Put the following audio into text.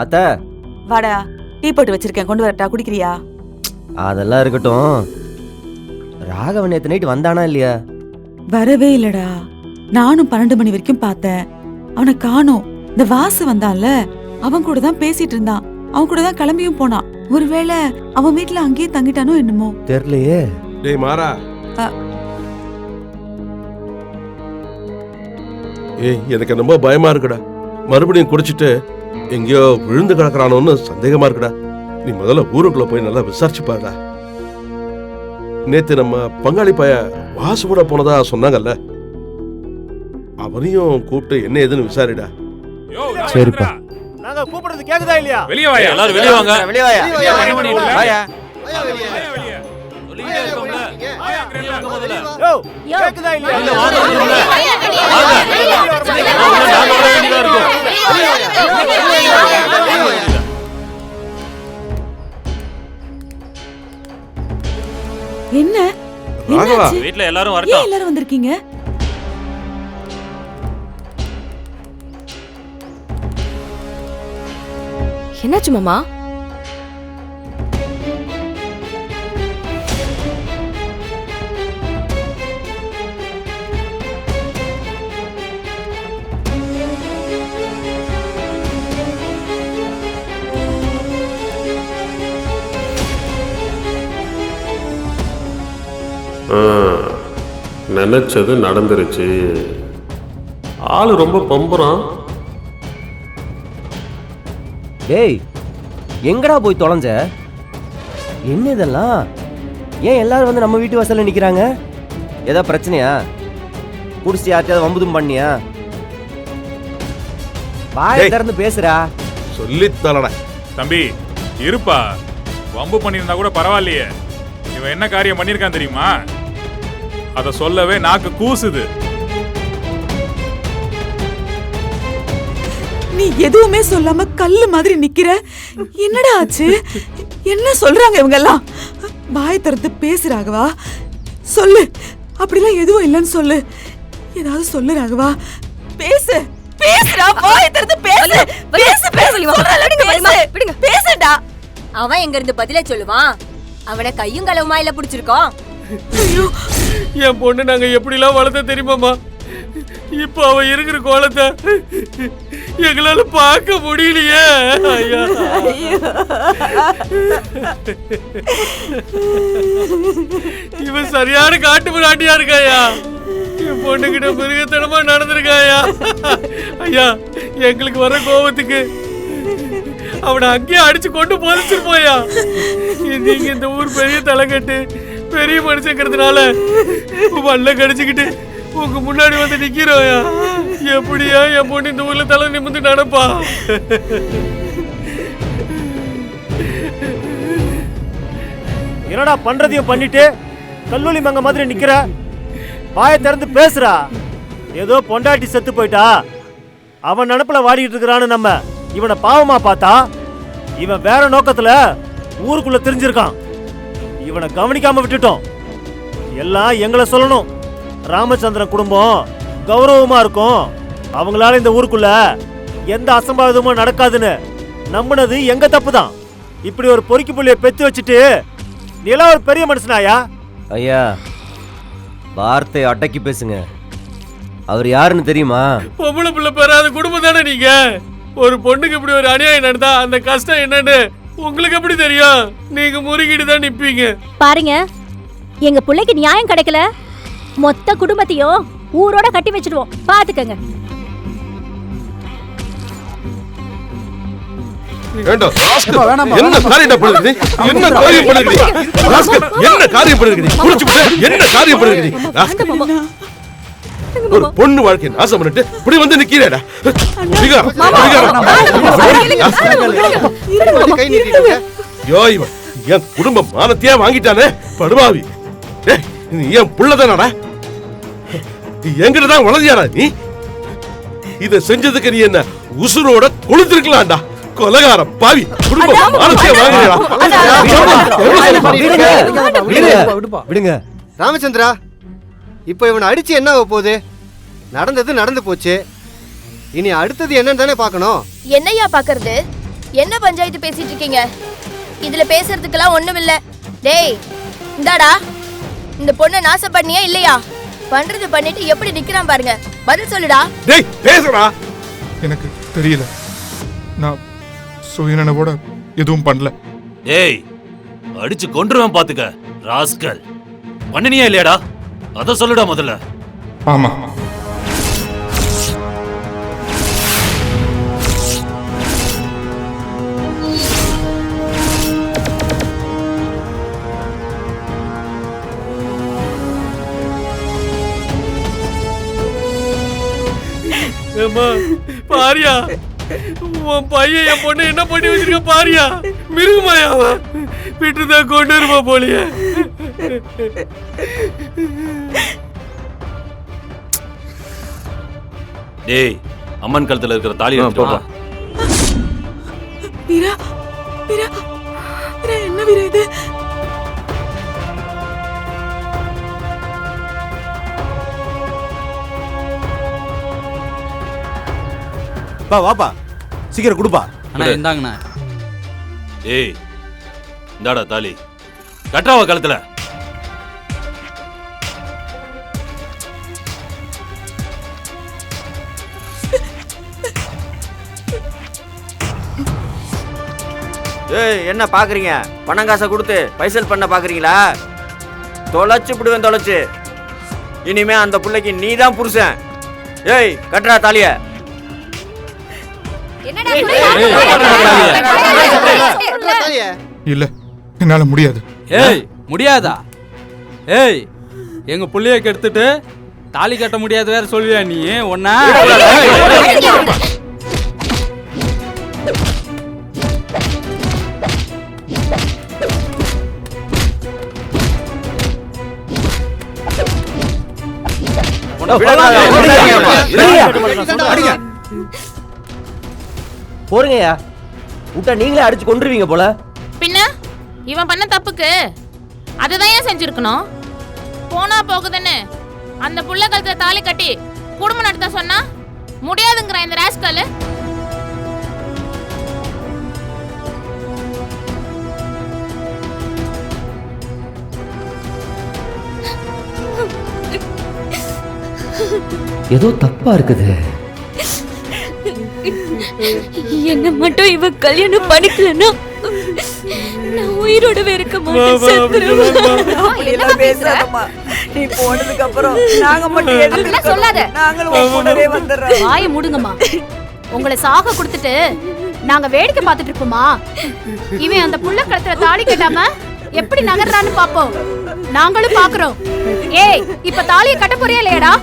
அத்த வாடா, டீ போட்டு வச்சிருக்கேன், கொண்டு வரட்டா? குடிக்கிறியா? அதெல்லாம் இருக்கட்டும். ராகவன் நேத்து நைட் வந்தானா இல்லையா? வரவே இல்லடா. நானும் 12 மணி வரைக்கும் பார்த்தேன், அவனை காணோம். இந்த வாசு வந்தான்ல, அவன் கூட தான் பேசிட்டு இருந்தான், அவன் கூட தான் கிளம்பியும் போனான். ஒருவேளை அவன் வீட்டுல அங்கேயே தங்கிட்டானோ என்னமோ தெரியலையே. டேய் மாறா, ஏய் எனக்கு ரொம்ப பயமா இருக்குடா. மறுபடியும் குடிச்சிட்டு எங்கேயோ விழுந்து கிடக்குறானோன்னு சந்தேகமா இருக்குடா. நீ முதல்ல ஊருக்குள்ள போய் நல்லா விசாரிச்சு பாருடா. நேத்து நம்ம பங்காளி பைய வாசு கூட போனதா சொன்னாங்கல்ல, அவனையும் கூப்பிட்டு என்ன ஏதுன்னு விசாரிடா. சரிப்பா. நாங்க கூப்பிடுறது கேக்குதா இல்லையா? வெளிய வாயா, எல்லாரும் வெளிய வாங்க. வெளிய வாயா. என்ன பண்ணிட்டு இருக்க? வாயா. சொல்லிட்டே இருக்கோம்ல. யோ, கேக்குதா இல்லையா? இல்ல வாங்க. நாங்க வர வேண்டியதா இருக்கும். என்ன ராகவா, என்னாச்சு? வீட்ல எல்லாரும் ஏன் வரட்டும். எல்லாரும் வந்திருக்கீங்க? என்னாச்சு மாமா? நினைச்சது நடந்துருச்சு. ஆளு ரொம்ப பம்புறான். டேய், எங்கடா போய் தொலைஞ்ச? என்ன இதெல்லாம்? ஏன் எல்லாரும் வந்து நம்ம வீட்டு வாசல்ல நிக்கிறாங்க? ஏதோ பிரச்சனையா? குடிச்சு யார்ட்டையாவது வம்புதும் பண்ணியா? வாயை டேய். திறந்து பேசுறா. சொல்லித்தலடா. தம்பி இருப்பா, வம்பு பண்ணியிருந்தா கூட பரவாயில்லையே. இவன் என்ன காரியம் பண்ணியிருக்கான் தெரியுமா? அத சொல்லவே நாக்கு கூசுது. நீ எதுவுமே சொல்லாம கல்லு மாதிரி நிக்கிற. என்னடா ஆச்சு? என்ன சொல்றாங்க இவங்க எல்லாம்? வாய் திறந்து பேசு ராகவா, சொல்லு. அப்படிலாம் எதுவும் இல்லைன்னு சொல்லு. ஏதாவது சொல்லு ராகவா, பேசு. பேசுடா, வாய் திறந்து பேசு. பேசு பேசு. விடுங்க. பேசுடா. அவன் எங்க இருந்து பதிலே சொல்லுவான்? அவனை கையும் களவுமா இல்ல புடிச்சிருக்கோம். என் பொண்ணு நாங்க எப்படிலாம் வளர்த்த தெரியுமாமா? இப்ப அவ இருக்கிற கோலத்தை எங்களால பார்க்க முடியலையே. ஐயா, இவன் சரியான காட்டு முராட்டியா இருக்காயா. என் பொண்ணு கிட்ட மிருகத்தனமா நடந்திருக்காயா. ஐயா, எங்களுக்கு வர கோபத்துக்கு அவனை அங்கேயே அடிச்சு கொண்டு போதிச்சிருப்போயா. நீங்க இந்த ஊர் பெரிய தலைக்கட்டு, பெரிய மனுஷங்கிறதுனால வல்ல கடிச்சுக்கிட்டு உங்க முன்னாடி வந்து நிக்கிறோயா. எப்படியா என் பொண்ணு இந்த ஊர்ல தலை நிமிந்து நடப்பா? என்னடா பண்றதையும் பண்ணிட்டு கல்லூலி மங்க மாதிரி நிக்கிற? வாயை திறந்து பேசுறா. ஏதோ பொண்டாட்டி செத்து போயிட்டா, அவன் நினப்புல வாடிட்டு இருக்கிறான்னு நம்ம இவனை பாவமா பார்த்தா, இவன் வேற நோக்கத்துல ஊருக்குள்ள தெரிஞ்சிருக்கான். இவனை கவனிக்காம விட்டுட்டோம். எல்லாம் எங்களை சொல்லணும். ராமச்சந்திரன் குடும்பம் கௌரவமா இருக்கும், அவங்களால இந்த ஊருக்குள்ள எந்த அசம்பாவிதமும் நடக்காதுன்னு நம்பினது எங்க தப்பு தான். இப்படி ஒரு பொறுக்கி புள்ளைய பெத்து வச்சுட்டு நீலாம் ஒரு பெரிய மனுஷனாயா? ஐயா, வார்த்தை அடக்கி பேசுங்க. அவர் யாருன்னு தெரியுமா? பொம்பளை பிள்ளை பெறாத குடும்பம் தானே நீங்க. ஒரு பொண்ணுக்கு இப்படி ஒரு அநியாயம் நடந்தா அந்த கஷ்டம் என்னன்னு உங்களுக்கு எப்படி தெரியும்? நீங்க முறுகிட்டு தான் நிப்பீங்க. பாருங்க, எங்க பிள்ளைக்கு நியாயம் கிடைக்கல, மொத்த குடும்பத்தையும் ஊரோட கட்டி வச்சிடுவோம், பாத்துக்கங்க. வேண்டாம். என்ன காரியம் பண்ணுது? என்ன காரியம் பண்ணுது? என்ன காரியம் பண்ணுது? குடிச்சுட்டு என்ன காரியம் பண்ணுது? ஒரு பொண்ணு வாழ்க்கை நாசம் பண்ணிட்டு இப்படி வந்து நிக்கிறேடா. என் குடும்ப மானத்தையே வாங்கிட்டானே படுபாவி. நீ என் புள்ளதானடா, எங்கிட்டதான் வளர்ந்தியாடா நீ? இத செஞ்சதுக்கு நீ என்ன உசுரோட கொளுத்திருக்கலாம்டா. கொலகாரம் பாவி. குடும்ப மானத்தையே வாங்குறா. விடுங்க. ராமச்சந்திரா, இப்போ இவனை அடிச்சு என்ன ஆக போகுது? நடந்தது நடந்து போச்சு. இனி அடுத்தது என்னன்னு தானே பார்க்கணும். என்னையா பாக்குறது? என்ன பஞ்சாயத்து பேசிட்டு இருக்கீங்க? இதுல பேசுறதுக்கெல்லாம் ஒண்ணும் இல்ல. டேய் இந்தாடா, இந்த பொண்ணை நாசம் பண்ணியா இல்லையா? பண்றது பண்ணிட்டு எப்படி நிக்கிறான் பாருங்க. பதில் சொல்லுடா. டேய் பேசுடா. எனக்கு தெரியல, நான் சுயநனவோட எதுவும் பண்ணல. டேய் அடிச்சு கொன்றுவேன் பாத்துக்க ராஸ்கல். பண்ணனியா இல்லையாடா? அத சொல்லுடா முதல்ல. ஆமா, பாரியா உன் பையன் என் பொண்ணு என்ன பண்ணி வச்சிருக்க பாரியா. மிருகமாயா அவன் விட்டுதான் கொண்டு இருப்பா போலியே. டேய் அம்மன் கழுத்துல இருக்கிற தாலி எடுத்துட்டு வா. வீரா வீரா வீரா, என்ன வீரா இது? பா வாப்பா, சீக்கிரம் கொடுப்பா. அண்ணா இந்தாங்கண்ணா. டேய் இந்தாடா தாலி, கட்டுறாவா கழுத்துல. ஏய் என்ன பாக்குறீங்க? பணம் காசை கொடுத்து பைசல் பண்ண பாக்குறீங்களா? தொலைச்சு விடுவேன் தொலைச்சு. இனிமே அந்த புள்ளைக்கு நீ தான் புருஷன். ஏய் கட்டுறா தாலிய. இல்ல, என்னால முடியாது. ஏய் முடியாதா? ஏய் எங்க புள்ளைய கெடுத்துட்டு தாலி கட்ட முடியாது வேற சொல்லுவியா நீ? ஒன்னா போறீங்கயா, விட்டா நீங்களே அடிச்சு கொண்டுருவீங்க போல. பின்ன இவன் பண்ண தப்புக்கு அதுதான் ஏன் செஞ்சிருக்கணும்? போனா போகுதுன்னு அந்த புள்ள கழுத்துல தாலி கட்டி குடும்பம் நடத்த சொன்னா முடியாதுங்கிற இந்த ராஸ்கல். ஏதோ தப்பா இருக்குது. என்ன மட்டும் இவ கல்யாணம் பண்ணிக்கலன்னா நான் உயிரோடவே இருக்க அப்படியெல்லாம் பேசாதம்மா. நீ போனதுக்கு அப்புறம் நாங்க மட்டும் எதுக்கு சொல்லாத. நாங்களும் உன் கூடவே வந்துடுறோம். வாயை மூடுங்கம்மா. உங்களை சாக கொடுத்துட்டு நாங்க வேடிக்கை பார்த்துட்டு இருப்போமா? இவன் அந்த புள்ள கழுத்துல தாலி கட்டாம எப்படி நகர்றான்னு பாப்போம். நாங்களும் பாக்குறோம். ஏய் இப்ப தாலியை கட்ட போறியா இல்லையாடா?